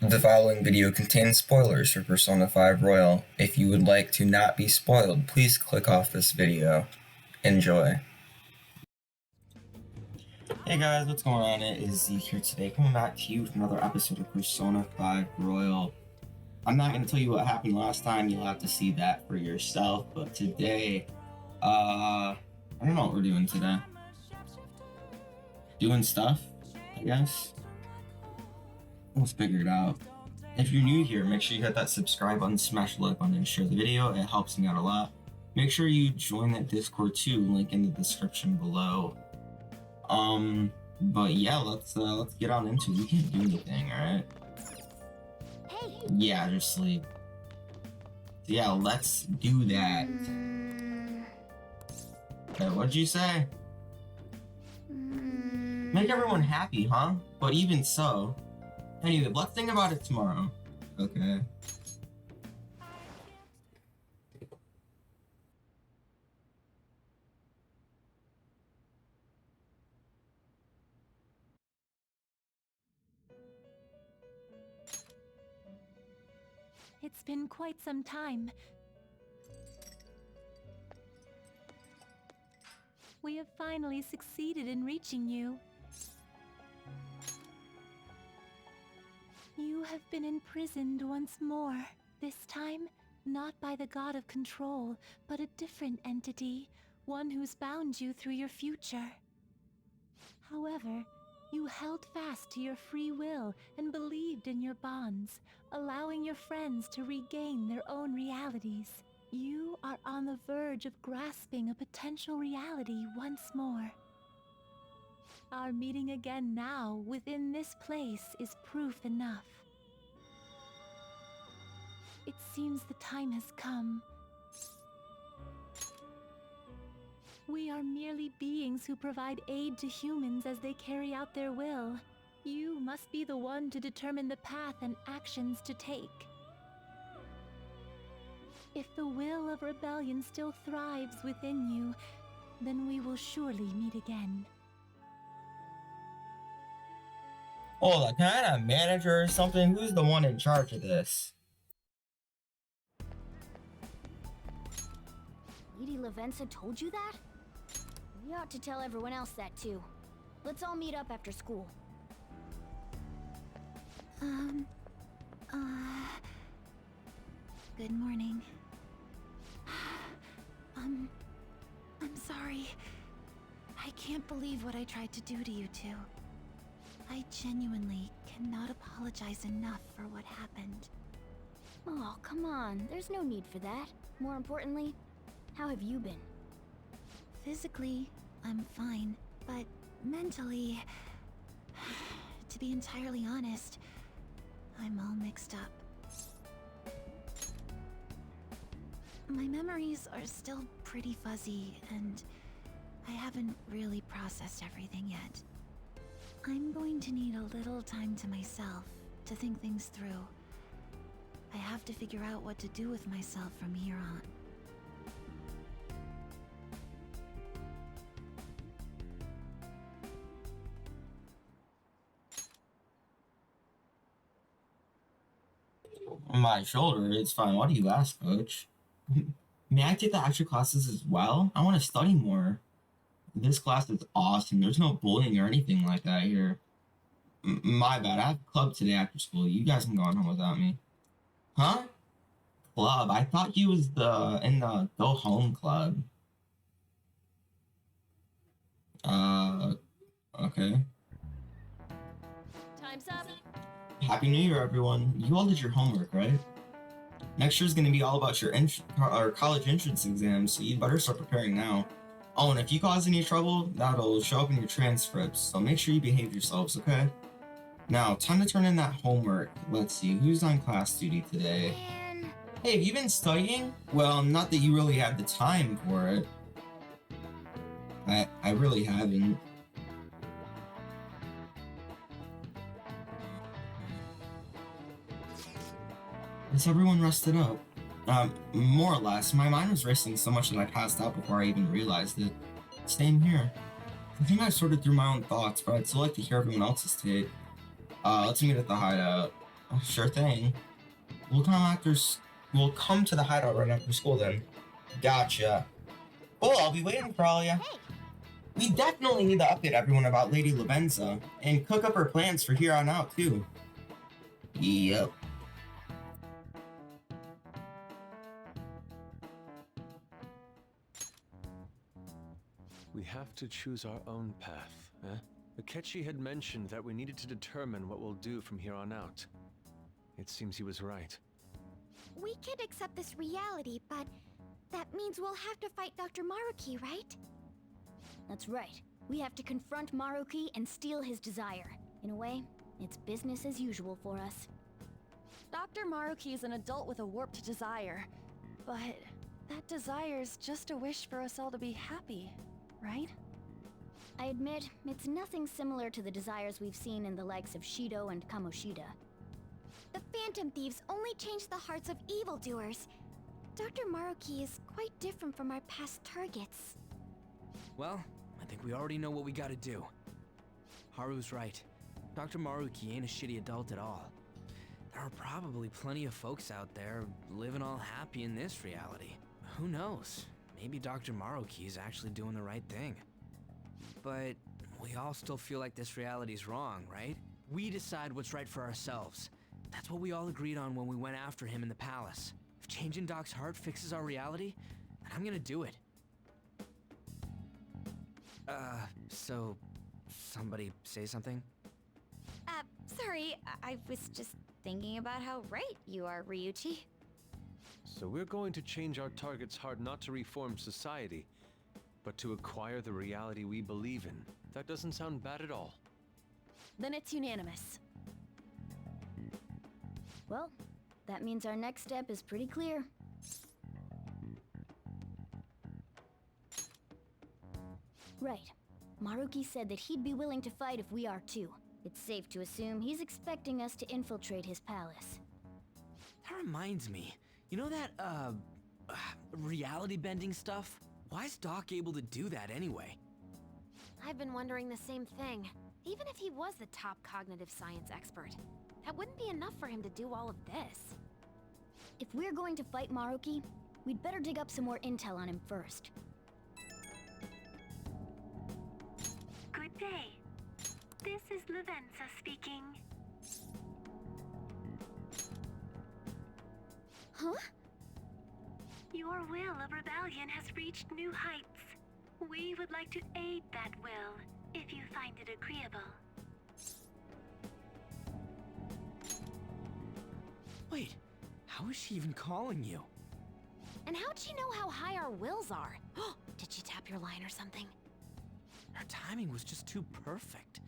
The following video contains spoilers for Persona 5 Royal. If you would like to not be spoiled, please click off this video. Enjoy. Hey guys, what's going on? It is Zeke here today, coming back to you with another episode of Persona 5 Royal. I'm not going to tell you what happened last time, you'll have to see that for yourself, but today, I don't know what we're doing today. Doing stuff, I guess. Let's figure it out. If you're new here, make sure you hit that subscribe button, smash the like button, and share the video. It helps me out a lot. Make sure you join that Discord too, link in the description below. But yeah, let's get on into it. We can't do anything, alright? Hey. Yeah, just sleep. So yeah, let's do that. Okay, what'd you say? Make everyone happy, huh? But even so. Anyway, let's think about it tomorrow. Okay. It's been quite some time. We have finally succeeded in reaching you. You have been imprisoned once more. This time, not by the god of control, but a different entity, one who's bound you through your future. However, you held fast to your free will and believed in your bonds, allowing your friends to regain their own realities. You are on the verge of grasping a potential reality once more. Our meeting again now within this place is proof enough. It seems the time has come. We are merely beings who provide aid to humans as they carry out their will. You must be the one to determine the path and actions to take. If the will of rebellion still thrives within you, then we will surely meet again. Hold on, can I have a manager or something? Who's the one in charge of this? Lady Lavenza told you that? We ought to tell everyone else that too. Let's all meet up after school. Good morning. I'm sorry. I can't believe what I tried to do to you two. I genuinely cannot apologize enough for what happened. Oh, come on. There's no need for that. More importantly, how have you been? Physically, I'm fine, but mentally, to be entirely honest, I'm all mixed up. My memories are still pretty fuzzy, and I haven't really processed everything yet. I'm going to need a little time to myself to think things through. I have to figure out what to do with myself from here on. My shoulder, it's fine. Why do you ask, coach? May I take the extra classes as well? I want to study more. This class is awesome. There's no bullying or anything like that here. My bad. I have a club today after school. You guys can go on home without me. Huh? Club? I thought he was in the go home club. Okay. Time's up. Happy New Year, everyone. You all did your homework, right? Next year's gonna be all about your college entrance exams, so you better start preparing now. Oh, and if you cause any trouble, that'll show up in your transcripts, so make sure you behave yourselves, okay? Now, time to turn in that homework. Let's see, who's on class duty today? Man. Hey, have you been studying? Well, not that you really had the time for it. I really haven't. Is everyone rested up? More or less. My mind was racing so much that I passed out before I even realized it. Same here. I think I sorted through my own thoughts, but I'd still like to hear everyone else's take. Let's meet at the hideout. Sure thing. We'll come after. We'll come to the hideout right after school then. Gotcha. Well, I'll be waiting for all ya. Hey, We definitely need to update everyone about Lady Lavenza and cook up her plans for here on out too. Yep. We have to choose our own path, eh? Akechi had mentioned that we needed to determine what we'll do from here on out. It seems he was right. we can't accept this reality, but that means we'll have to fight Dr. Maruki, right? That's right. We have to confront Maruki and steal his desire. In a way, it's business as usual for us. Dr. Maruki is an adult with a warped desire, but that desire's just a wish for us all to be happy, right? I admit, it's nothing similar to the desires we've seen in the likes of Shido and Kamoshida. The Phantom Thieves only change the hearts of evildoers. Dr. Maruki is quite different from our past targets. Well, I think we already know what we gotta do. Haru's right. Dr. Maruki ain't a shitty adult at all. There are probably plenty of folks out there living all happy in this reality. Who knows? Maybe Dr. Maruki is actually doing the right thing. But we all still feel like this reality's wrong, right? We decide what's right for ourselves. That's what we all agreed on when we went after him in the palace. If changing Doc's heart fixes our reality, then I'm gonna do it. So somebody say something? Sorry, I was just thinking about how right you are, Ryuichi. So we're going to change our target's heart not to reform society, but to acquire the reality we believe in. That doesn't sound bad at all. Then it's unanimous. Well, that means our next step is pretty clear. Right. Maruki said that he'd be willing to fight if we are too. It's safe to assume he's expecting us to infiltrate his palace. That reminds me. You know that, reality bending stuff? Why is Doc able to do that anyway? I've been wondering the same thing. Even if he was the top cognitive science expert, that wouldn't be enough for him to do all of this. If we're going to fight Maruki, we'd better dig up some more intel on him first. Good day. This is Lavenza speaking. Huh? Your will of rebellion has reached new heights. We would like to aid that will, if you find it agreeable. Wait, how is she even calling you? And how'd she know how high our wills are? Did she tap your line or something? Her timing was just too perfect.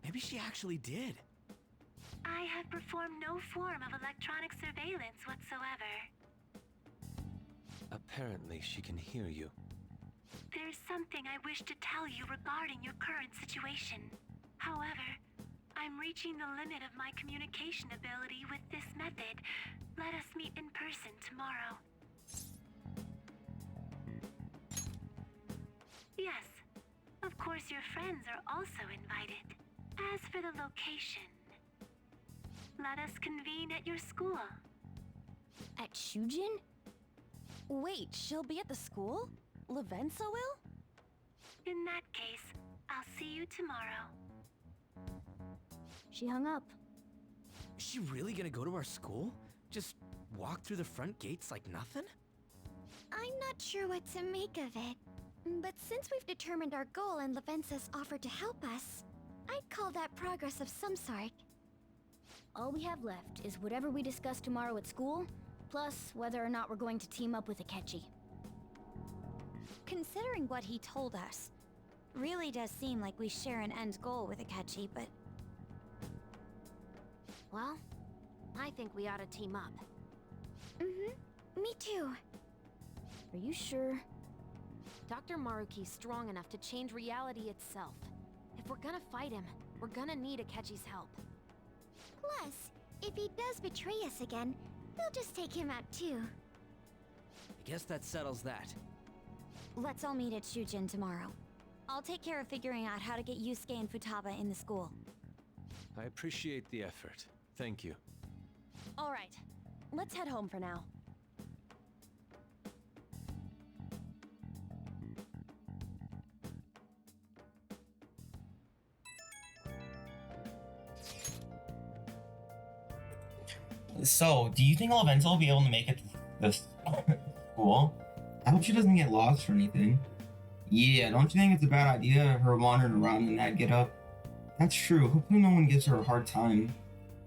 Maybe she actually did. I have performed no form of electronic surveillance whatsoever. Apparently, she can hear you. There's something I wish to tell you regarding your current situation. However, I'm reaching the limit of my communication ability with this method. Let us meet in person tomorrow. Yes, of course your friends are also invited. As for the location, let us convene at your school. At Shujin? Wait, she'll be at the school? Lavenza will? In that case, I'll see you tomorrow. She hung up. Is she really gonna go to our school? Just walk through the front gates like nothing? I'm not sure what to make of it. But since we've determined our goal and Lavenza's offered to help us, I'd call that progress of some sort. All we have left is whatever we discuss tomorrow at school, plus whether or not we're going to team up with Akechi. Considering what he told us, really does seem like we share an end goal with Akechi, but... Well, I think we ought to team up. Me too. Are you sure? Dr. Maruki's strong enough to change reality itself. If we're gonna fight him, we're gonna need Akechi's help. Plus, if he does betray us again, we'll just take him out too. I guess that settles that. Let's all meet at Shujin tomorrow. I'll take care of figuring out how to get Yusuke and Futaba in the school. I appreciate the effort. Thank you. All right, let's head home for now. So, do you think Lavenza will be able to make it to this school? I hope she doesn't get lost or anything. Yeah, don't you think it's a bad idea her wandering around in that get-up? That's true. Hopefully no one gives her a hard time.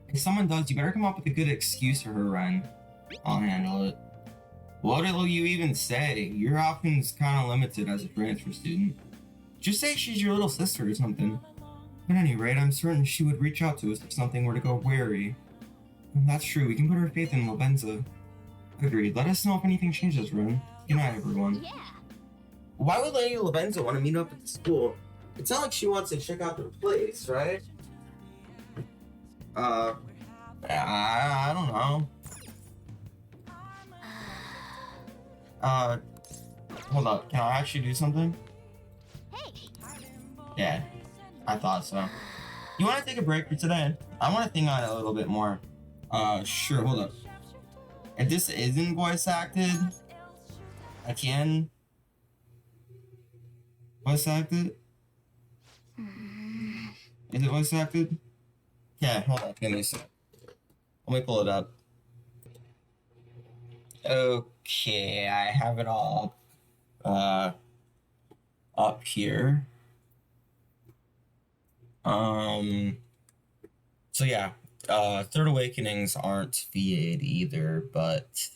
If someone does, you better come up with a good excuse for her, Ren. I'll handle it. What'll you even say? Your options kind of limited as a transfer student. Just say she's your little sister or something. At any rate, I'm certain she would reach out to us if something were to go wary. That's true, we can put our faith in Lavenza. Agreed. Let us know if anything changes, Ren. Good night, everyone. Yeah. Why would Lady Lavenza want to meet up at the school? It's not like she wants to check out the place, right? I don't know. Hold up. Can I actually do something? Hey. Yeah, I thought so. You want to take a break for today? I want to think on it a little bit more. Sure, hold up. If this isn't voice acted, I can voice act it? Is it voice acted? Yeah, hold on, give me a sec. Let me pull it up. Okay, I have it all up here. So yeah, Third Awakenings aren't VA'd either, but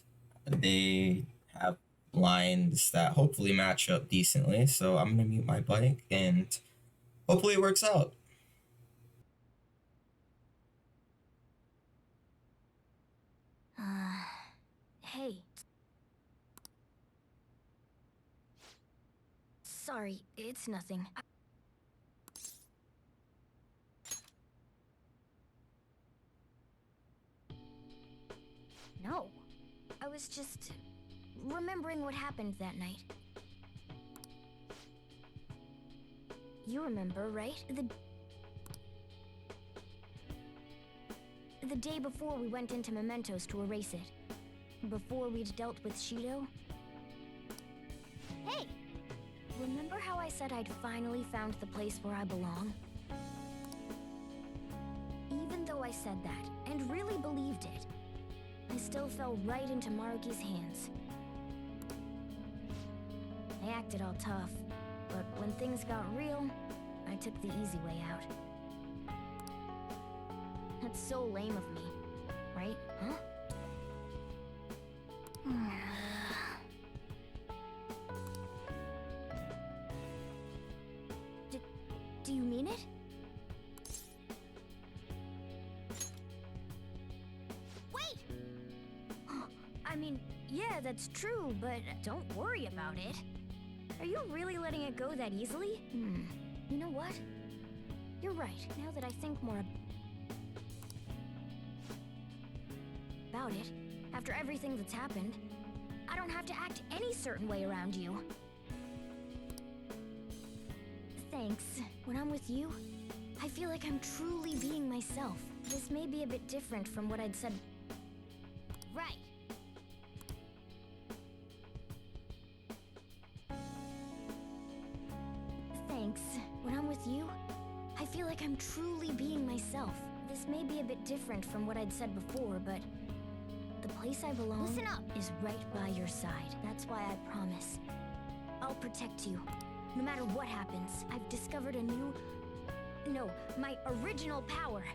they have lines that hopefully match up decently. So I'm gonna mute my bike and hopefully it works out. Hey. Sorry, it's nothing. No. I was just remembering what happened that night. You remember, right? The day before we went into Mementos to erase it. Before we'd dealt with Shido. Hey! Remember how I said I'd finally found the place where I belong? Even though I said that, and really believed it, I still fell right into Maruki's hands. I acted all tough, but when things got real, I took the easy way out. That's so lame of me, right? Huh? Do you mean it? Wait! I mean, yeah, that's true, but don't worry about it. Are you really letting it go that easily? You know what? You're right. Now that I think more about it, after everything that's happened, I don't have to act any certain way around you. Thanks. When I'm with you, I feel like I'm truly being myself. This may be a bit different from what I'd said. Right. Thanks. When I'm with you, I feel like I'm truly being myself. This may be a bit different from what I'd said before, but the place I belong Listen up. Is right by your side. That's why I promise. I'll protect you. No matter what happens, I've discovered a new... No, my original power.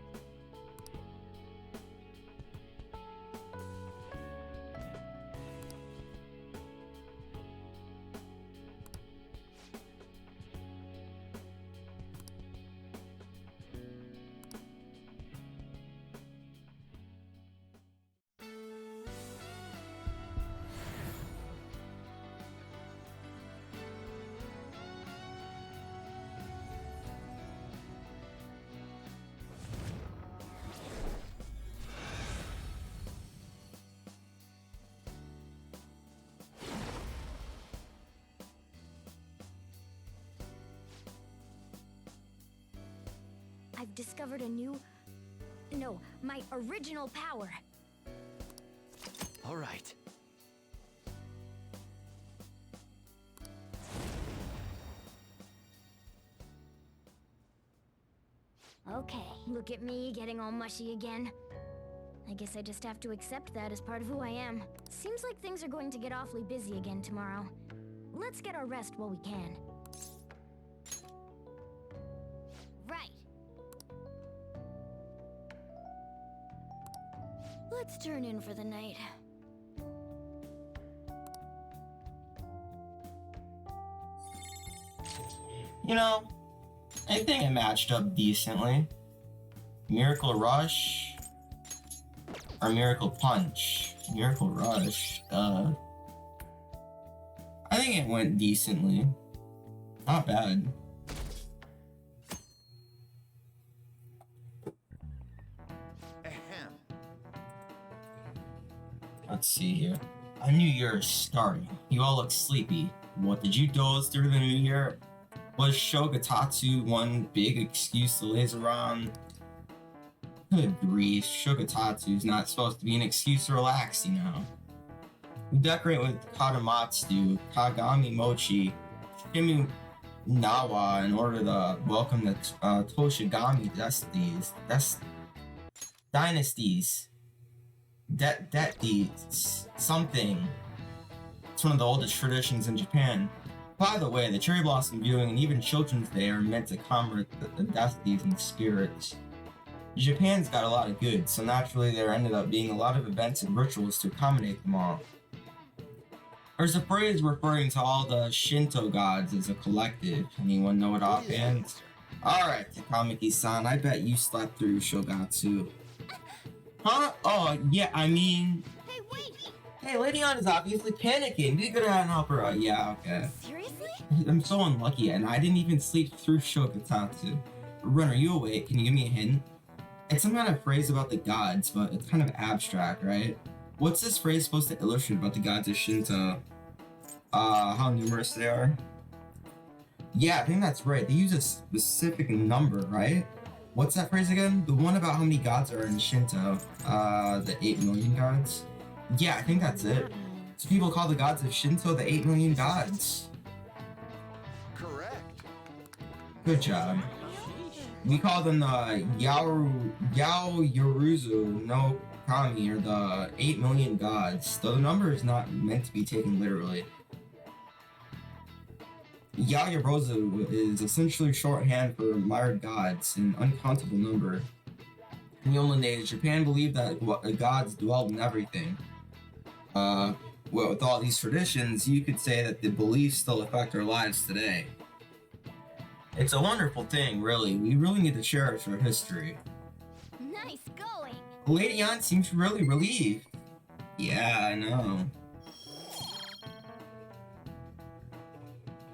I've discovered a new... No, my original power. All right. Okay, look at me getting all mushy again. I guess I just have to accept that as part of who I am. Seems like things are going to get awfully busy again tomorrow. Let's get our rest while we can. Right. Let's turn in for the night. You know, I think it matched up decently. Miracle Rush or Miracle Punch? Miracle Rush. I think it went decently. Not bad. Let's see here. A new year is starting. You all look sleepy. What, did you doze through the new year? Was Shogatatsu one big excuse to laze around? Good grief, Shogatatsu's not supposed to be an excuse to relax, you know. We decorate with Katamatsu, Kagami Mochi, Shimu Nawa in order to welcome the Toshigami dynasties. Something. It's one of the oldest traditions in Japan. By the way, the cherry blossom viewing and even Children's Day are meant to commemorate the destinies and spirits. Japan's got a lot of good, so naturally there ended up being a lot of events and rituals to accommodate them all. There's a phrase referring to all the Shinto gods as a collective. Anyone know it offhand? Alright, Takamaki-san, I bet you slept through Shogatsu. Huh? Oh, yeah, I mean... Hey, wait! Hey, Lady Ann is obviously panicking. Be good at and help her out. Yeah, okay. Seriously? I'm so unlucky, and I didn't even sleep through Shogatsu. Ren, are you awake? Can you give me a hint? It's some kind of phrase about the gods, but it's kind of abstract, right? What's this phrase supposed to illustrate about the gods of Shinto? How numerous they are? Yeah, I think that's right. They use a specific number, right? What's that phrase again? The one about how many gods are in Shinto. The 8 million gods? Yeah, I think that's it. So people call the gods of Shinto the 8 million gods. Correct. Good job. We call them the Yaoyuruzu no Kami, or the 8 million gods, though the number is not meant to be taken literally. Yaoyuruzu is essentially shorthand for admired gods, an uncountable number. In the olden days, Japan believed that gods dwelled in everything. Well, with all these traditions, you could say that the beliefs still affect our lives today. It's a wonderful thing, really. We really need to cherish our history. Nice going! Lady Ann seems really relieved. Yeah, I know.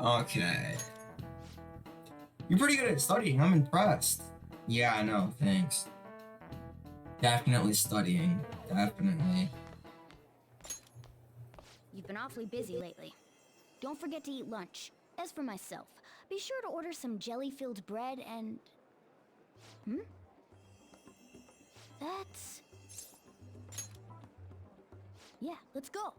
Okay. You're pretty good at studying. I'm impressed. Yeah, I know. Thanks. Definitely studying. Definitely. You've been awfully busy lately. Don't forget to eat lunch. As for myself, be sure to order some jelly-filled bread and... That's... Yeah, let's go.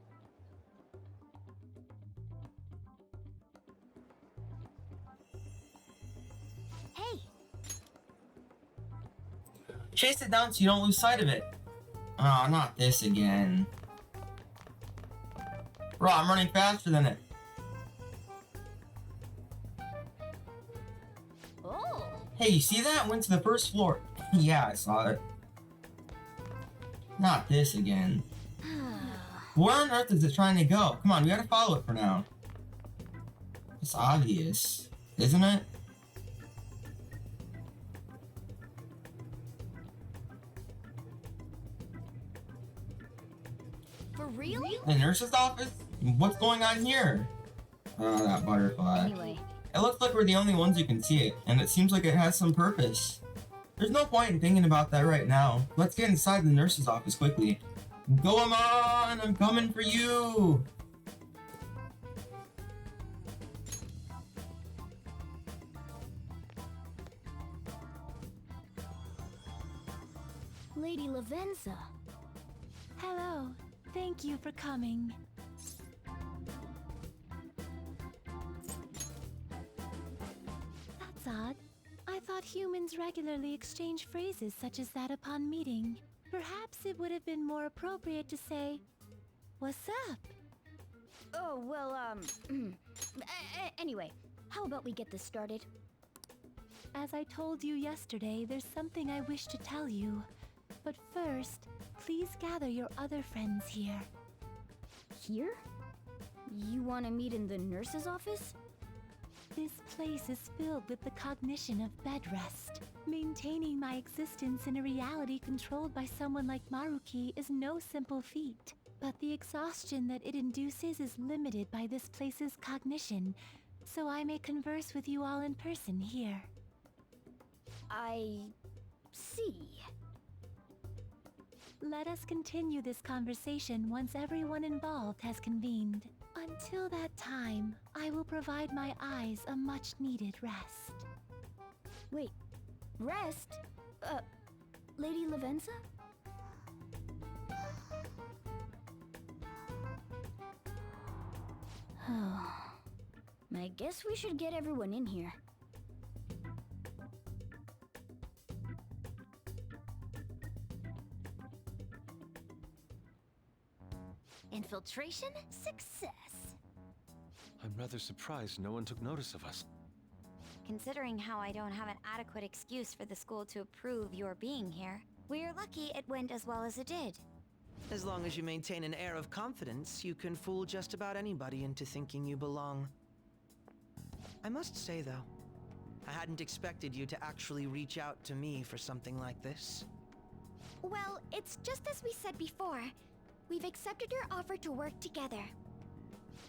Hey! Chase it down so you don't lose sight of it. Oh, not this again. Bro, I'm running faster than it. Oh! Hey, you see that? Went to the first floor. Yeah, I saw it. Not this again. Where on earth is it trying to go? Come on, we gotta follow it for now. It's obvious, isn't it? For real? The nurse's office? What's going on here? Oh, that butterfly. Anyway, It looks like we're the only ones who can see it, and it seems like it has some purpose. There's no point in thinking about that right now. Let's get inside the nurse's office quickly. Go on! I'm coming for you! Lady Lavenza. Hello. Thank you for coming. That's odd. I thought humans regularly exchange phrases such as that upon meeting. Perhaps it would have been more appropriate to say, "What's up?" Oh, well, anyway, how about we get this started? As I told you yesterday, there's something I wish to tell you. But first, please gather your other friends here. Here? You want to meet in the nurse's office? This place is filled with the cognition of bed rest. Maintaining my existence in a reality controlled by someone like Maruki is no simple feat. But the exhaustion that it induces is limited by this place's cognition, so I may converse with you all in person here. I see. Let us continue this conversation once everyone involved has convened. Until that time, I will provide my eyes a much-needed rest. Wait, rest? Lady Lavenza? I guess we should get everyone in here. Infiltration success. I'm rather surprised no one took notice of us. Considering how I don't have an adequate excuse for the school to approve your being here, we're lucky it went as well as it did. As long as you maintain an air of confidence, you can fool just about anybody into thinking you belong. I must say, though, I hadn't expected you to actually reach out to me for something like this. Well, it's just as we said before. We've accepted your offer to work together.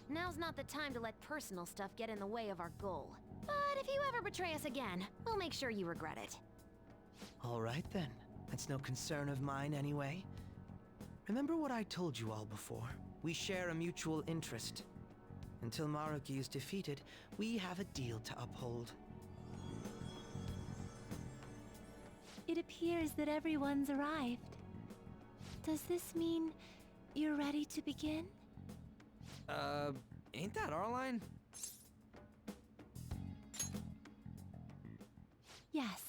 Now's not the time to let personal stuff get in the way of our goal. But if you ever betray us again, we'll make sure you regret it. All right, then. That's no concern of mine, anyway. Remember what I told you all before? We share a mutual interest. Until Maruki is defeated, we have a deal to uphold. It appears that everyone's arrived. Does this mean you're ready to begin? Ain't that our line? Yes.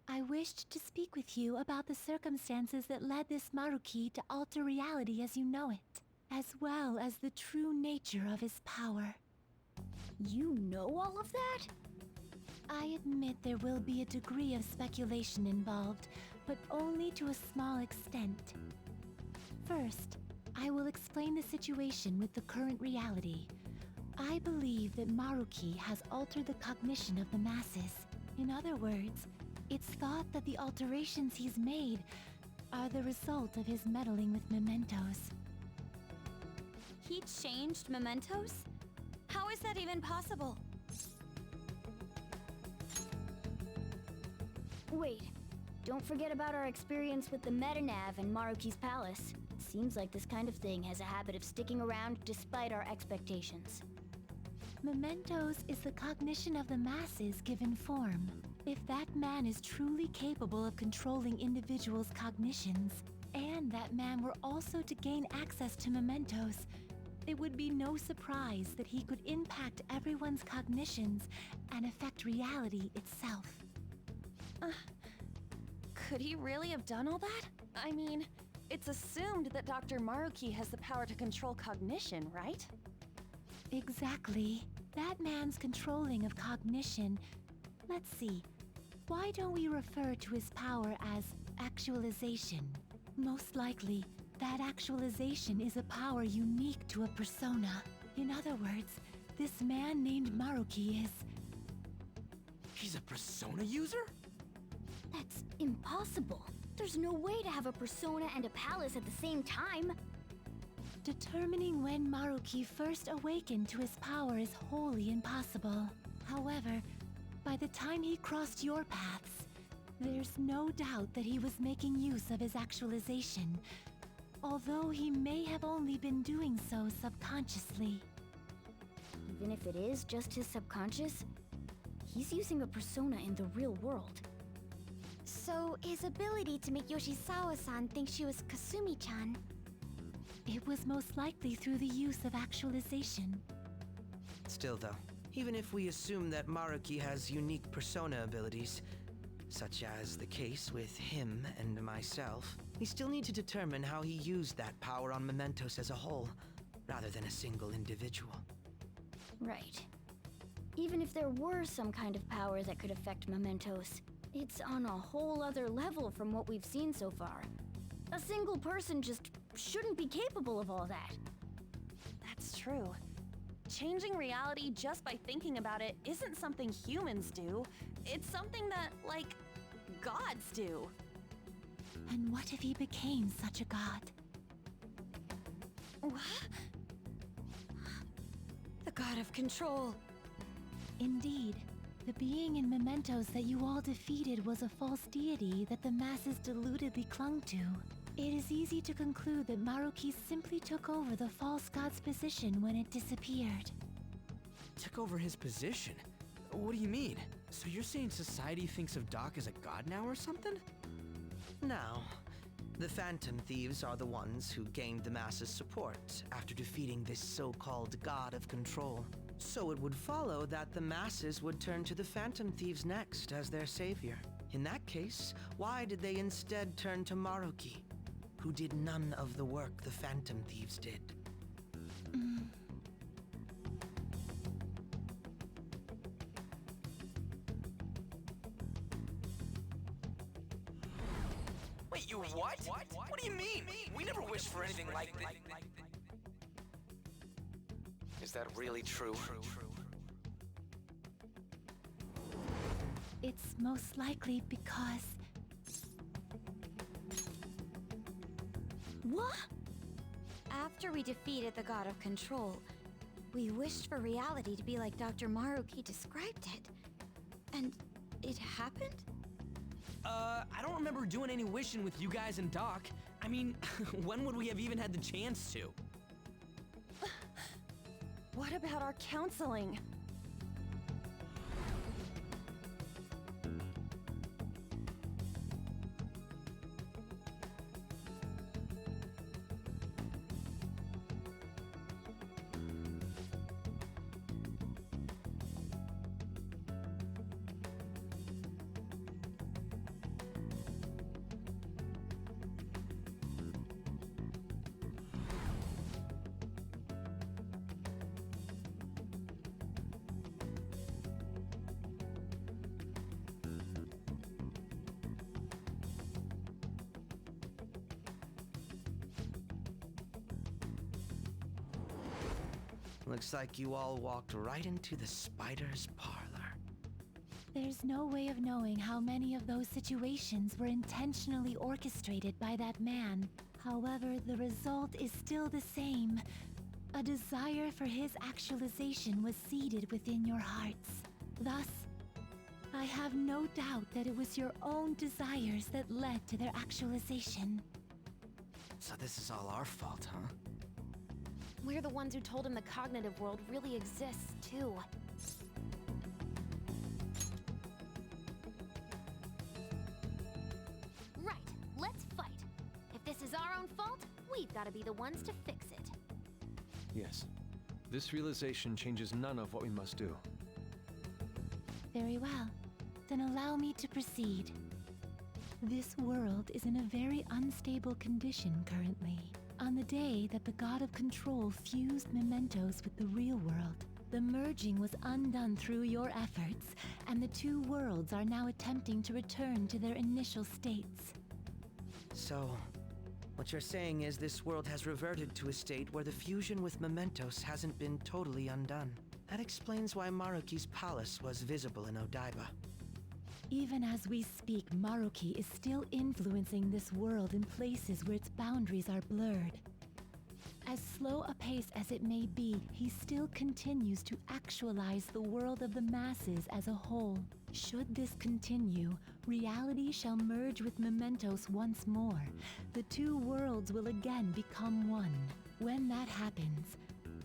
I wished to speak with you about the circumstances that led this Maruki to alter reality as you know it, as well as the true nature of his power. You know all of that? I admit there will be a degree of speculation involved, but only to a small extent. First, I will explain the situation with the current reality. I believe that Maruki has altered the cognition of the masses. In other words, it's thought that the alterations he's made are the result of his meddling with mementos. He changed mementos? How is that even possible? Wait, don't forget about our experience with the Metanav and Maruki's palace. Seems like this kind of thing has a habit of sticking around despite our expectations. Mementos is the cognition of the masses given form. If that man is truly capable of controlling individuals' cognitions, and that man were also to gain access to mementos, it would be no surprise that he could impact everyone's cognitions and affect reality itself. Could he really have done all that? I mean, it's assumed that Dr. Maruki has the power to control cognition, right? Exactly. That man's controlling of cognition. Let's see. Why don't we refer to his power as actualization? Most likely, that actualization is a power unique to a persona. In other words, this man named Maruki is... He's a persona user? That's impossible. There's no way to have a persona and a palace at the same time. Determining when Maruki first awakened to his power is wholly impossible. However, by the time he crossed your paths, there's no doubt that he was making use of his actualization, although he may have only been doing so subconsciously. Even if it is just his subconscious, he's using a persona in the real world. So, his ability to make Yoshizawa-san think she was Kasumi-chan. It was most likely through the use of actualization. Still though, even if we assume that Maruki has unique persona abilities, such as the case with him and myself, we still need to determine how he used that power on Mementos as a whole, rather than a single individual. Right. Even if there were some kind of power that could affect Mementos, it's on a whole other level from what we've seen so far. A single person just shouldn't be capable of all that. That's true. Changing reality just by thinking about it isn't something humans do. It's something that, like, gods do. And what if he became such a god? What? The god of control. Indeed, the being in Mementos that you all defeated was a false deity that the masses deludedly clung to. It is easy to conclude that Maruki simply took over the false god's position when it disappeared. Took over his position? What do you mean? So you're saying society thinks of Doc as a god now or something? Now, the Phantom Thieves are the ones who gained the masses' support after defeating this so-called god of control. So it would follow that the masses would turn to the Phantom Thieves next as their savior. In that case, why did they instead turn to Maruki, who did none of the work the Phantom Thieves did? Wait, you what? What do you mean? We never wished for anything like this. Is that really true? It's most likely because... What? After we defeated the god of control, we wished for reality to be like Dr. Maruki described it. And it happened? I don't remember doing any wishing with you guys and Doc. I mean, when would we have even had the chance to? What about our counseling? Looks like you all walked right into the spider's parlor. There's no way of knowing how many of those situations were intentionally orchestrated by that man. However, the result is still the same. A desire for his actualization was seeded within your hearts. Thus, I have no doubt that it was your own desires that led to their actualization. So this is all our fault, huh? We're the ones who told him the cognitive world really exists, too. Right, let's fight. If this is our own fault, we've got to be the ones to fix it. Yes. This realization changes none of what we must do. Very well. Then allow me to proceed. This world is in a very unstable condition currently. On the day that the God of Control fused Mementos with the real world, the merging was undone through your efforts, and the two worlds are now attempting to return to their initial states. So, what you're saying is this world has reverted to a state where the fusion with Mementos hasn't been totally undone. That explains why Maruki's palace was visible in Odaiba. Even as we speak, Maruki is still influencing this world in places where its boundaries are blurred. As slow a pace as it may be, he still continues to actualize the world of the masses as a whole. Should this continue, reality shall merge with Mementos once more. The two worlds will again become one. When that happens,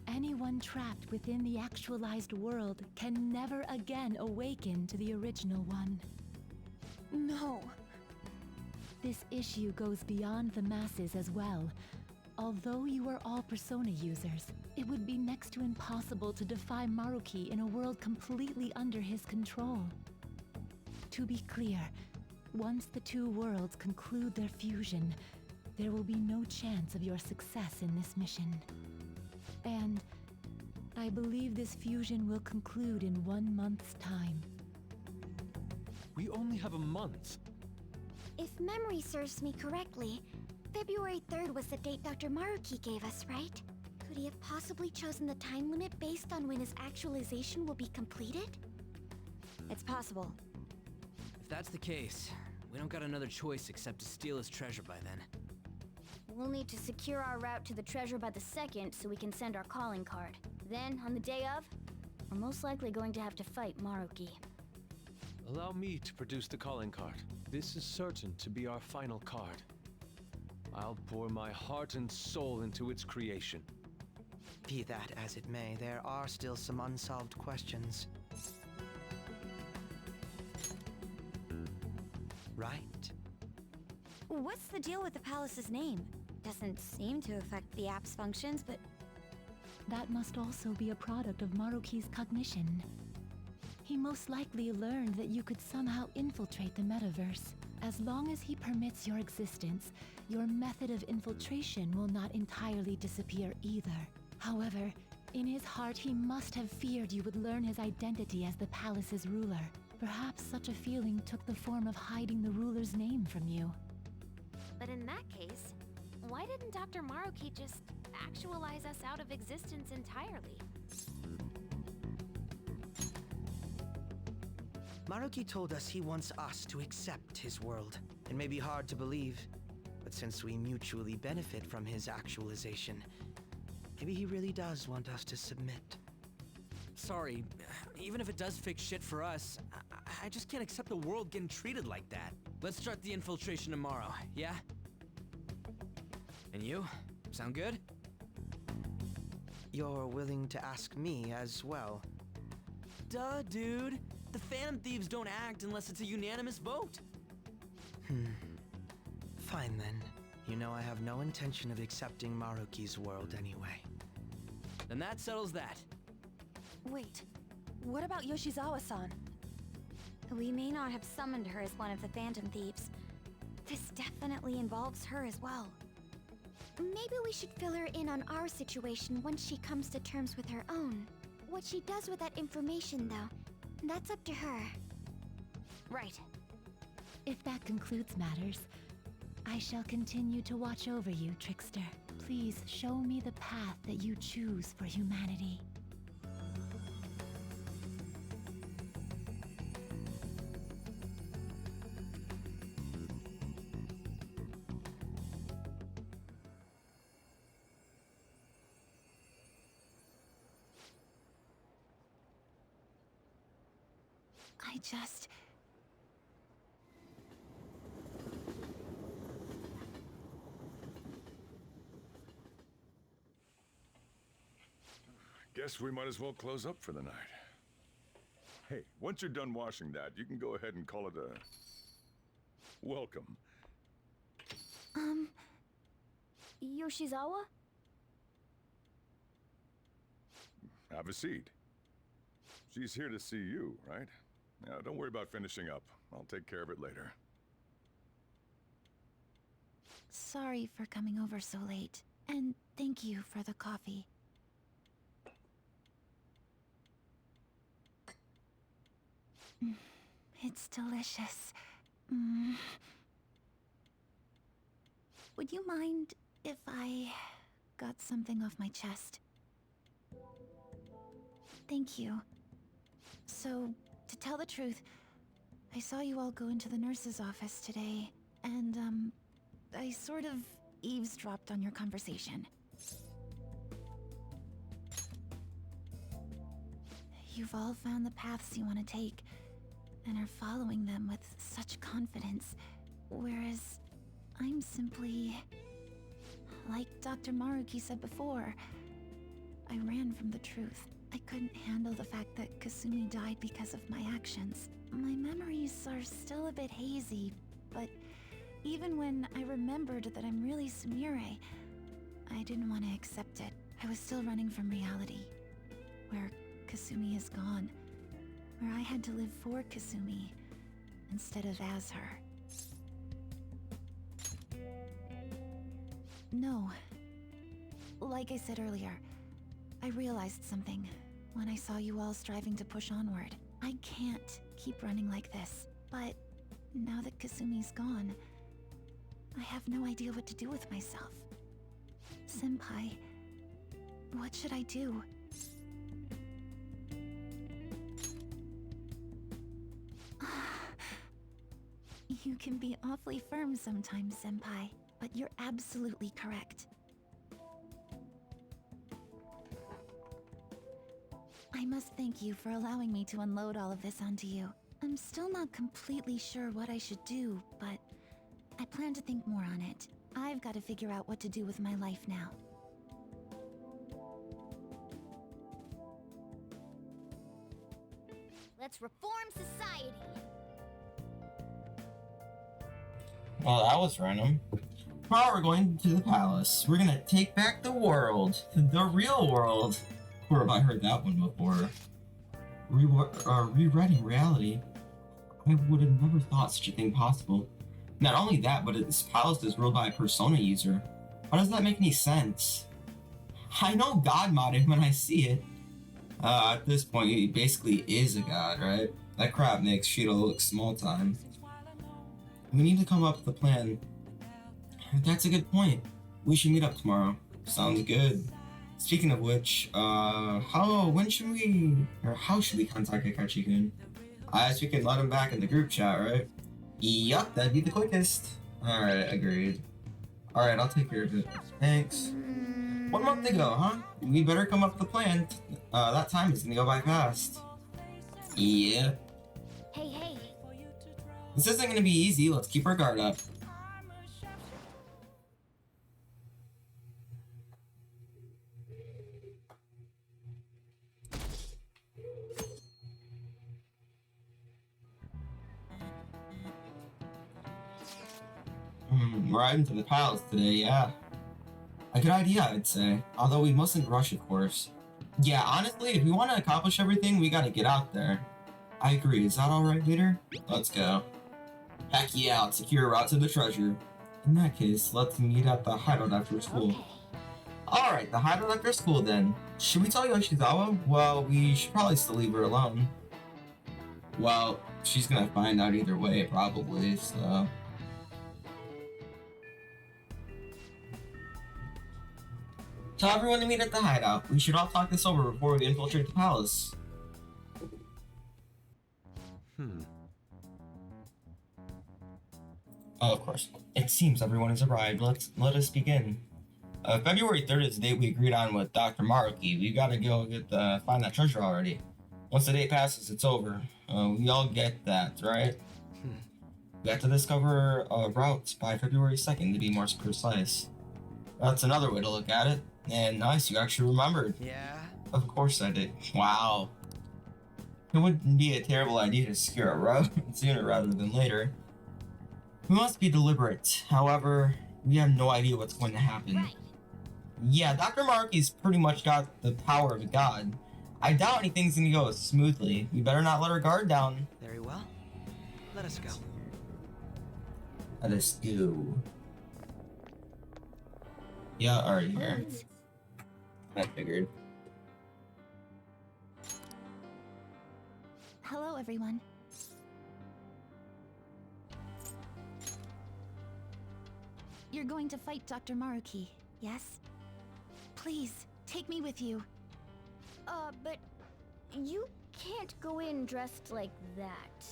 anyone trapped within the actualized world can never again awaken to the original one. No. This issue goes beyond the masses as well. Although you are all Persona users, it would be next to impossible to defy Maruki in a world completely under his control. To be clear, once the two worlds conclude their fusion, there will be no chance of your success in this mission. And I believe this fusion will conclude in 1 month's time. We only have a month. If memory serves me correctly, February 3rd was the date Dr. Maruki gave us, right? Could he have possibly chosen the time limit based on when his actualization will be completed? It's possible. If that's the case, we don't got another choice except to steal his treasure by then. We'll need to secure our route to the treasure by the 2nd so we can send our calling card. Then, on the day of, we're most likely going to have to fight Maruki. Allow me to produce the calling card. This is certain to be our final card. I'll pour my heart and soul into its creation. Be that as it may, there are still some unsolved questions. Right? What's the deal with the palace's name? Doesn't seem to affect the app's functions, but That must also be a product of Maruki's cognition. He most likely learned that you could somehow infiltrate the metaverse. As long as he permits your existence, your method of infiltration will not entirely disappear either. However, in his heart he must have feared you would learn his identity as the palace's ruler. Perhaps such a feeling took the form of hiding the ruler's name from you. But in that case, why didn't Dr. Maruki just actualize us out of existence entirely? Maruki told us he wants us to accept his world. It may be hard to believe, but since we mutually benefit from his actualization, maybe he really does want us to submit. Sorry, even if it does fix shit for us, I just can't accept the world getting treated like that. Let's start the infiltration tomorrow, yeah? And you? Sound good? You're willing to ask me as well. Duh, dude. The Phantom Thieves don't act unless it's a unanimous vote. Fine then. You know I have no intention of accepting Maruki's world anyway. Then that settles that. Wait, what about Yoshizawa-san? we may not have summoned her as one of the Phantom Thieves. This definitely involves her as well. Maybe we should fill her in on our situation once she comes to terms with her own. What she does with that information, though, that's up to her. Right. If that concludes matters, I shall continue to watch over you, Trickster. Please show me the path that you choose for humanity. I just... Guess we might as well close up for the night. Hey, once you're done washing that, you can go ahead and call it a... welcome. Yoshizawa? Have a seat. She's here to see you, right? Now, don't worry about finishing up. I'll take care of it later. Sorry for coming over so late. And thank you for the coffee. It's delicious. Would you mind if I got something off my chest? Thank you. So, to tell the truth, I saw you all go into the nurse's office today, and, I sort of eavesdropped on your conversation. You've all found the paths you want to take, and are following them with such confidence, whereas I'm simply... like Dr. Maruki said before, I ran from the truth. I couldn't handle the fact that Kasumi died because of my actions. My memories are still a bit hazy, but even when I remembered that I'm really Sumire, I didn't want to accept it. I was still running from reality, where Kasumi is gone, where I had to live for Kasumi instead of as her. No. Like I said earlier, I realized something when I saw you all striving to push onward. I can't keep running like this, but now that Kasumi's gone, I have no idea what to do with myself. Senpai, what should I do? You can be awfully firm sometimes, Senpai, but you're absolutely correct. I must thank you for allowing me to unload all of this onto you. I'm still not completely sure what I should do, but I plan to think more on it. I've got to figure out what to do with my life now. Let's reform society. Well, that was random. Tomorrow we're going to the palace. We're gonna take back the world. The real world. Where have I heard that one before? Rewriting reality. I would have never thought such a thing possible. Not only that, but this palace is ruled by a Persona user. How does that make any sense? I know God modded when I see it. At this point, he basically is a god, right? That crap makes Shido look small time. We need to come up with a plan. That's a good point. We should meet up tomorrow. Sounds good. Speaking of which, how should we contact Akachi-kun? I guess we can let him back in the group chat, right? Yup, that'd be the quickest. Alright, agreed. Alright, I'll take care of it. Thanks. 1 month ago, huh? We better come up with a plan. That time is gonna go by fast. Yeah. Hey. This isn't gonna be easy, let's keep our guard up. We're heading to the palace today, yeah. A good idea, I'd say. Although we mustn't rush, of course. Yeah, honestly, if we want to accomplish everything, we gotta get out there. I agree, is that alright, leader? Let's go. Heck yeah, let's secure a route to the treasure. In that case, let's meet at the hideout after school. Okay. Alright, the hideout after school then. Should we tell Yoshizawa? Well, we should probably still leave her alone. Well, she's gonna find out either way, probably, so... Tell everyone to meet at the hideout. We should all talk this over before we infiltrate the palace. Oh, of course. It seems everyone has arrived. Let us begin. February 3rd is the date we agreed on with Dr. Maruki. We gotta go find that treasure already. Once the date passes, it's over. We all get that, right? We have to discover routes by February 2nd to be more precise. That's another way to look at it. And nice, you actually remembered. Yeah? Of course I did. Wow. It wouldn't be a terrible idea to secure a route sooner rather than later. We must be deliberate. However, we have no idea what's going to happen. Right. Yeah, Dr. Maruki's pretty much got the power of a god. I doubt anything's gonna go smoothly. We better not let our guard down. Very well. Let us go. Let us go. Yeah, already here. I figured. Hello, everyone. You're going to fight Dr. Maruki, yes? Please, take me with you. But you can't go in dressed like that.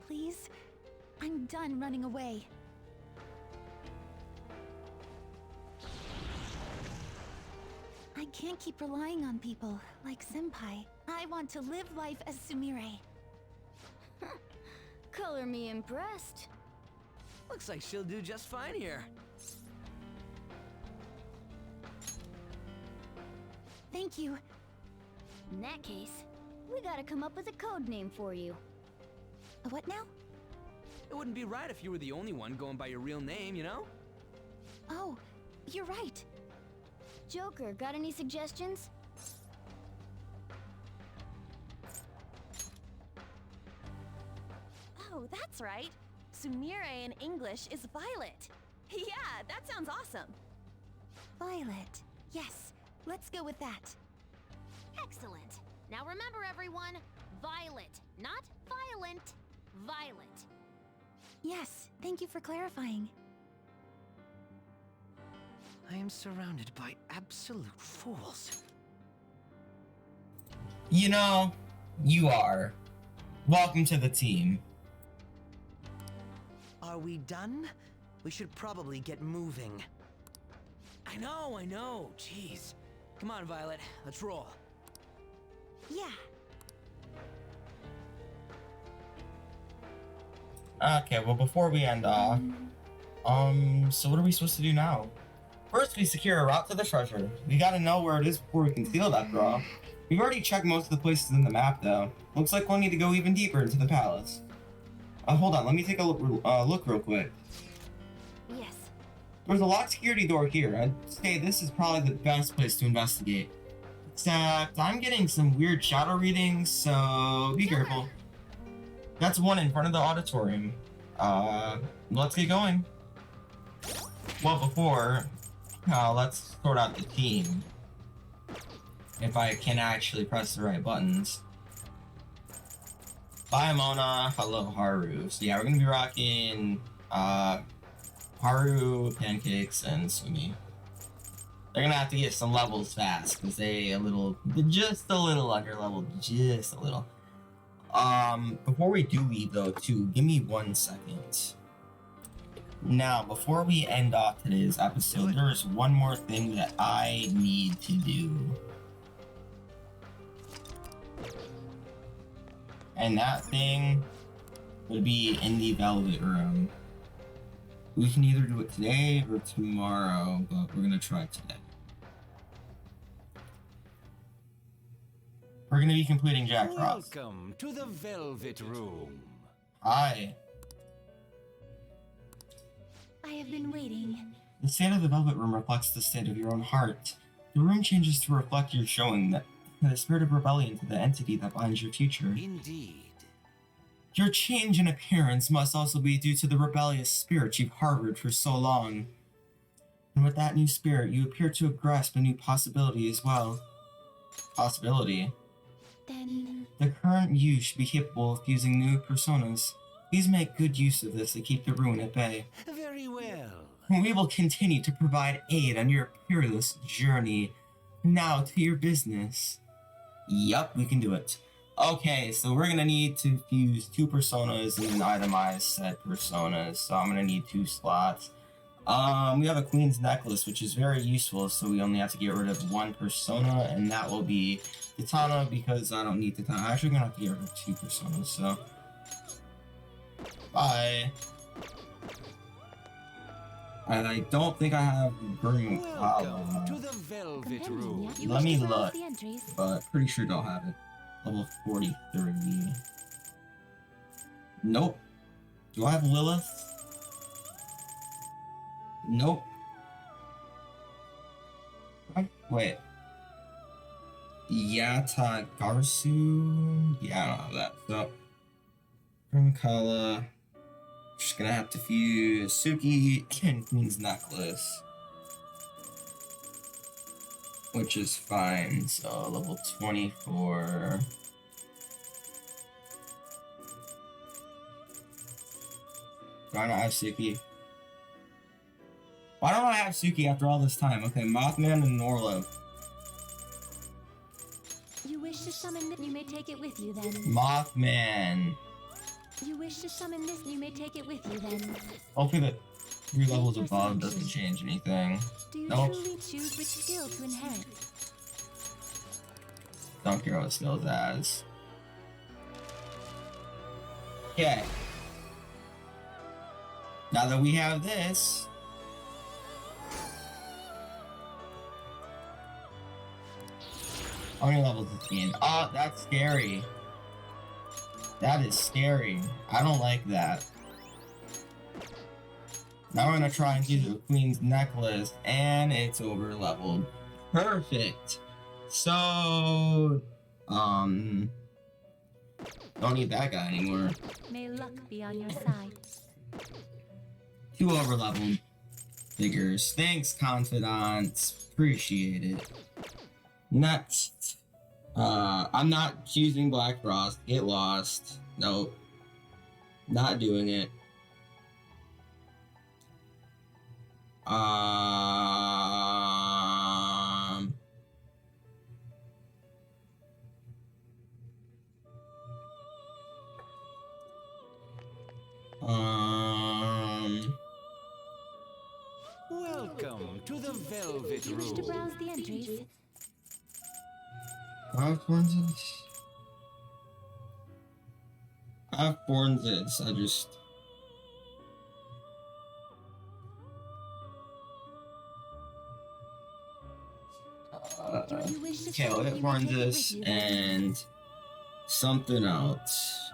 Please? I'm done running away. I can't keep relying on people like Senpai. I want to live life as Sumire. Color me impressed. Looks like she'll do just fine here. Thank you. In that case, we gotta come up with a code name for you. What now? It wouldn't be right if you were the only one going by your real name, you know? Oh, you're right. Joker, got any suggestions? Oh, that's right. Sumire in English is Violet. Yeah, that sounds awesome. Violet. Yes, let's go with that. Excellent. Now remember, everyone, Violet, not violent. Violet. Yes, thank you for clarifying. I am surrounded by absolute fools. You know, you are. Welcome to the team. Are we done? We should probably get moving. I know. Jeez. Come on, Violet. Let's roll. Yeah. Okay, well, before we end off, so what are we supposed to do now? First, we secure a route to the treasure. We gotta know where it is before we can steal it, after all. We've already checked most of the places in the map, though. Looks like we'll need to go even deeper into the palace. Hold on, let me take a look real quick. Yes. There's a locked security door here. I'd say this is probably the best place to investigate. Except, I'm getting some weird shadow readings, so be careful. That's one in front of the auditorium. Let's get going. Well, before, let's sort out the team. If I can actually press the right buttons. Bye, Mona. Hello, Haru. So yeah, we're gonna be rocking, Haru, Pancakes, and Sumi. They're gonna have to get some levels fast, because they're just a little under leveled, just a little. Before we do leave though, too, give me 1 second. Now, before we end off today's episode, there is one more thing that I need to do. And that thing would be in the Velvet Room. We can either do it today or tomorrow, but we're gonna try today. We're gonna be completing Jack Frost. Welcome to the Velvet Room. Hi. I have been waiting. The state of the Velvet Room reflects the state of your own heart. The room changes to reflect your showing that the spirit of rebellion to the entity that binds your future. Indeed. Your change in appearance must also be due to the rebellious spirit you've harbored for so long. And with that new spirit, you appear to have grasped a new possibility as well. Possibility? Then... The current you should be capable of fusing new personas. Please make good use of this to keep the ruin at bay. Very well. We will continue to provide aid on your peerless journey. Now to your business. Yup, we can do it. Okay, so we're gonna need to fuse 2 personas and then itemize said personas. So I'm gonna need 2 slots. We have a Queen's Necklace, which is very useful, so we only have to get rid of 1 persona, and that will be Katana, because I don't need Katana. I'm actually gonna have to get rid of 2 personas, so... Bye! And I don't think I have Broom. Welcome to the Velvet Room. Let me look, but pretty sure don't have it. Level 43. Nope. Do I have Lilith? Nope. Wait. Yata Garsu? Yeah, I don't have that. So, from Kala, just gonna have to fuse Suki and Queen's Necklace. Which is fine, so level 24. Do I not have Suki? Why don't I have Suki after all this time? Okay, Mothman and Norlo. You wish to summon this, you may take it with you then. Mothman. You wish to summon this, you may take it with you then. Hopefully the 3 levels above doesn't change anything. Do you Nope. truly choose which skill to inherit? Don't care what skills as. Okay. Now that we have this, how many levels is he in? Oh, that's scary. That is scary. I don't like that. Now we're gonna try and use the queen's necklace, and it's over leveled. Perfect. So, don't need that guy anymore. May luck be on your side. 2 over leveled figures. Thanks, confidants. Appreciate it. Next, I'm not choosing Black Frost. Get lost. Nope. Not doing it. Welcome to the Velvet You wish to Room. browse the entries? I have Fornzids. I just... You wish to okay, I'll show hit you may take it with Fornzis you. and something else.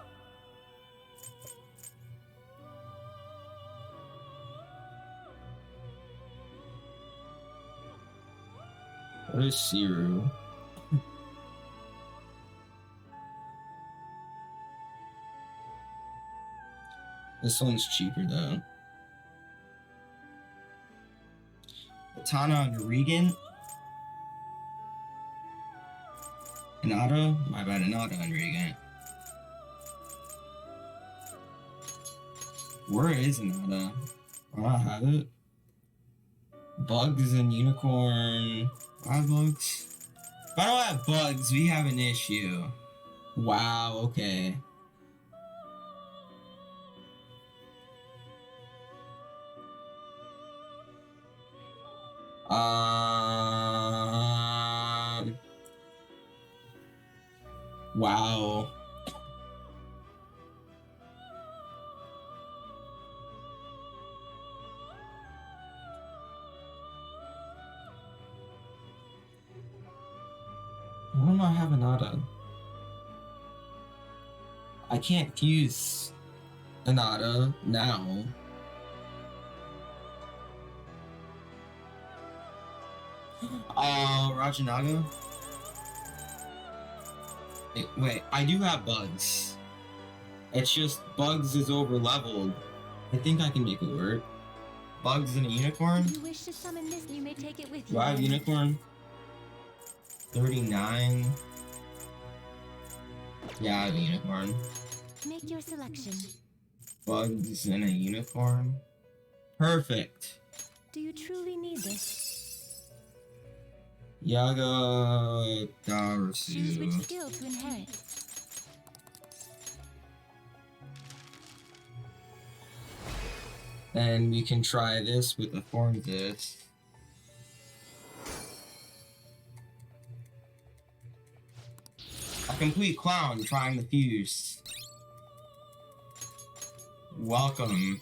What is Siru? This one's cheaper though. Katana and Regan. Inada? My bad, Inada and Regan. Where is Inada? I don't have it. Bugs and Unicorn. I have bugs. If I don't have bugs, we have an issue. Wow, okay. Wow. Why don't I have Inada? I can't fuse Inada now. Rajanaga? Wait, I do have bugs. It's just bugs is over leveled. I think I can make it work. Bugs and a unicorn? If you wish to summon this, you may take it with you. Do I have then. unicorn? 39. Yeah, I have a unicorn. Make your selection. Bugs and a unicorn. Perfect. Do you truly need this? Yaga Choose which Darasu. skill to inherit. And we can try this with the Fornzis. A complete clown trying the fuse. Welcome.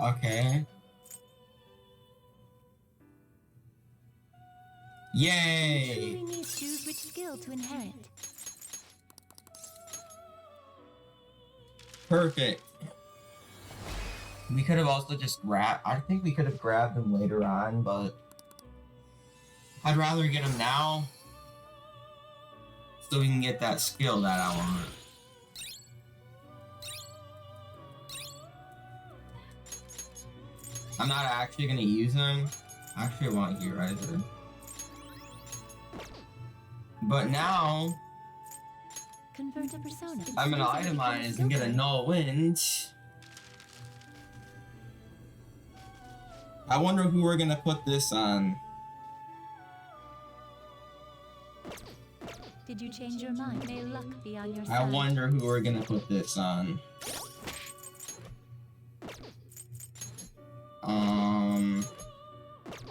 Okay. Yay! Truly need choose which skill to inherit. Perfect. We could have also just grabbed... I think we could have grabbed him later on, but... I'd rather get him now. So we can get that skill that I want. I'm not actually going to use him. Actually, I want Gearizer. But now... Convert a persona. I'm gonna itemize and get a null wind. I wonder who we're gonna put this on. Did you change your mind? May luck be on your side. I wonder who we're gonna put this on.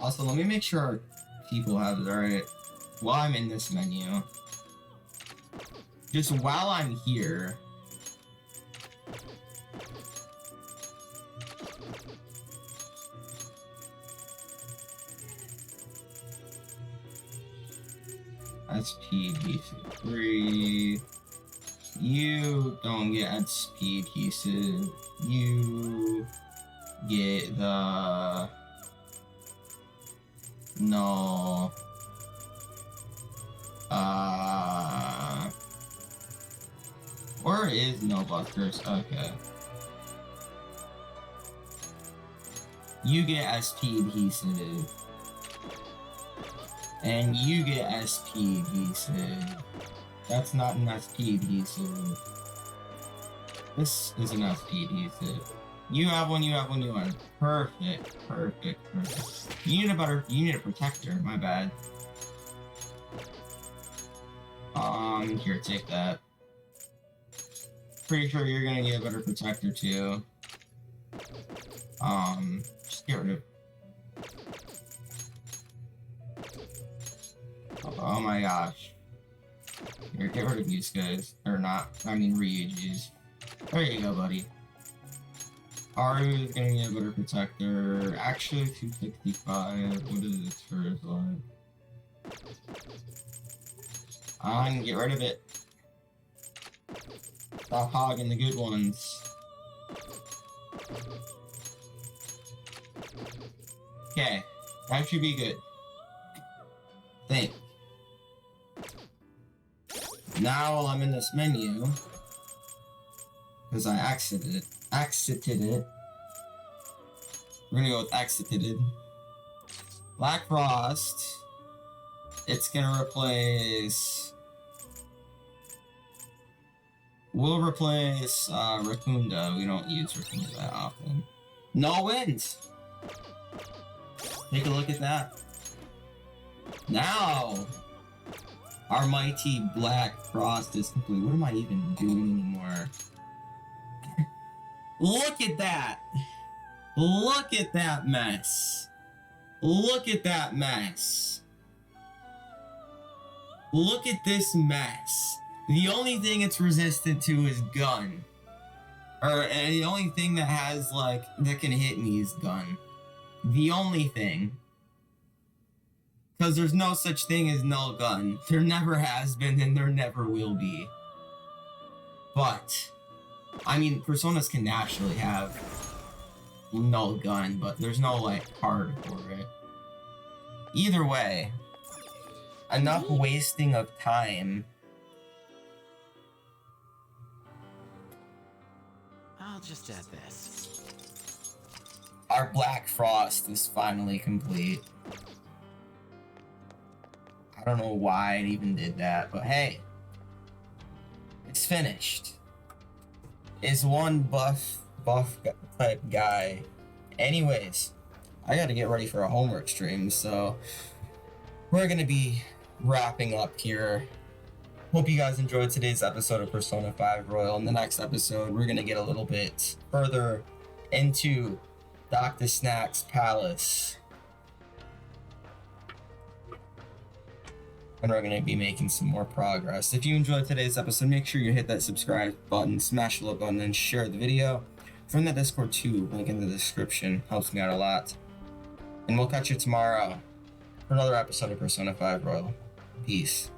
Also, let me make sure our people have it right while I'm in this menu. Just while I'm here. SP DC3. You don't get speed pieces. You get the... No. Where is no busters? Okay. You get SP adhesive. And you get SP adhesive. That's not an SP adhesive. This is an SP adhesive. You have one, you have one, you have one. Perfect, perfect, perfect. You need a protector, my bad. Here, take that. Pretty sure you're gonna get a better protector too. Just get rid of... Oh my gosh. Here, get rid of these guys. Or not, I mean Ryuji's. There you go, buddy. Haru is gonna get a better protector. Actually, 265. What is this first line? Get rid of it. Stop hogging the good ones. Okay, that should be good. Think. Now while I'm in this menu, because I exited it. We're gonna go with exited. Black Frost. It's gonna replace... We'll replace Raccoonda. We don't use Raccoonda that often. No wind! Take a look at that. Now, our mighty Black Frost is complete. What am I even doing anymore? Look at that! Look at that mess! Look at that mess! Look at this mess! The only thing it's resistant to is gun. And the only thing that has, like, that can hit me is gun. The only thing. Because there's no such thing as null gun. There never has been and there never will be. But, I mean, personas can naturally have null gun, but there's no, like, card for it. Either way, enough wasting of time. I'll just add this. Our Black Frost is finally complete. I don't know why it even did that, but hey. It's finished. Is one buff type guy. Anyways, I gotta get ready for a homework stream, so we're gonna be wrapping up here. Hope you guys enjoyed today's episode of Persona 5 Royal. In the next episode, we're gonna get a little bit further into Dr. Snack's palace. And we're gonna be making some more progress. If you enjoyed today's episode, make sure you hit that subscribe button, smash the like button, and share the video. From the Discord too, link in the description. Helps me out a lot. And we'll catch you tomorrow for another episode of Persona 5 Royal. Peace.